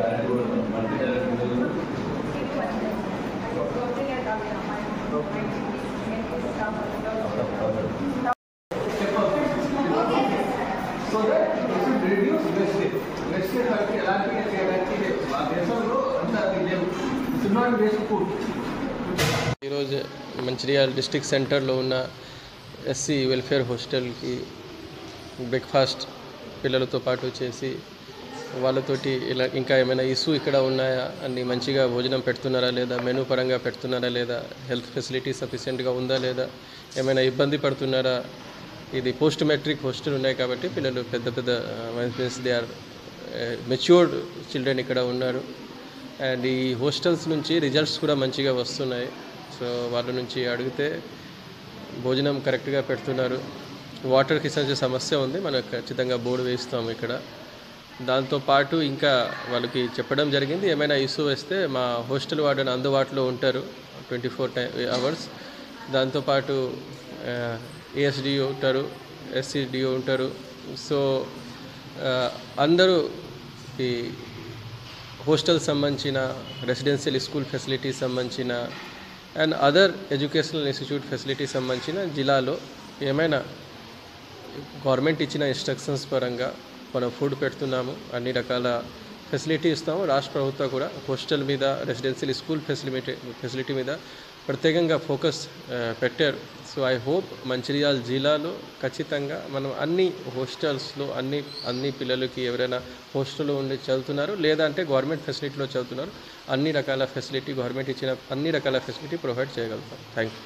So that it should reduce wastage. Wastage like elanti దేశంలో అంత should not waste food. ఈరోజు Mancherial district సెంటర్లో ఉన్న ఎస్సీ వెల్ఫేర్ హాస్టల్కి బ్రేక్ఫాస్ట్ పిల్లలతో పాటు చేసి వాళ్ళతోటి ఇలా ఇంకా ఏమైనా ఇష్యూ ఇక్కడ ఉన్నాయా అన్ని మంచిగా భోజనం పెడుతున్నారా లేదా, మెనూ పరంగా పెడుతున్నారా లేదా, హెల్త్ ఫెసిలిటీ సఫిషియెంట్గా ఉందా లేదా, ఏమైనా ఇబ్బంది పడుతున్నారా. ఇది పోస్ట్ మెట్రిక్ హాస్టల్ ఉన్నాయి కాబట్టి పిల్లలు పెద్ద పెద్ద means they are matured children ఇక్కడ ఉన్నారు. అండ్ ఈ హాస్టల్స్ నుంచి రిజల్ట్స్ కూడా మంచిగా వస్తున్నాయి. సో వాళ్ళ నుంచి అడిగితే భోజనం కరెక్ట్గా పెడుతున్నారు. వాటర్కి సంబంధించిన సమస్య ఉంది, మనం ఖచ్చితంగా బోర్డు వేస్తాము ఇక్కడ. దాంతోపాటు ఇంకా వాళ్ళకి చెప్పడం జరిగింది, ఏమైనా ఇష్యూ వస్తే మా హాస్టల్ వార్డెన్ అందుబాటులో ఉంటారు 24 hours. దాంతోపాటు ఏఎస్డిఓ ఉంటారు, ఎస్సిడిఓ ఉంటారు. సో అందరూ ఈ హాస్టల్ సంబంధించిన రెసిడెన్షియల్ స్కూల్ ఫెసిలిటీ సంబంధించిన and other educational institute facility సంబంధించిన జిల్లాలో ఏమైనా గవర్నమెంట్ ఇచ్చిన ఇన్స్ట్రక్షన్స్ పరంగా మనం ఫుడ్ పెడుతున్నాము, అన్ని రకాల ఫెసిలిటీ ఇస్తాము. రాష్ట్ర ప్రభుత్వం కూడా హాస్టల్ మీద రెసిడెన్షియల్ స్కూల్ ఫెసిలిటీ మీద ప్రత్యేకంగా ఫోకస్ పెట్టారు. సో ఐ హోప్ మంచిర్యాల జిల్లాలో ఖచ్చితంగా మనం అన్ని హాస్టల్స్లో అన్ని పిల్లలకి ఎవరైనా హాస్టల్లో ఉండి చదువుతున్నారు లేదా అంటే గవర్నమెంట్ ఫెసిలిటీలో చదువుతున్నారు, అన్ని రకాల ఫెసిలిటీ గవర్నమెంట్ ఇచ్చిన అన్ని రకాల ఫెసిలిటీ ప్రొవైడ్ చేయగలుగుతాం. Thank you.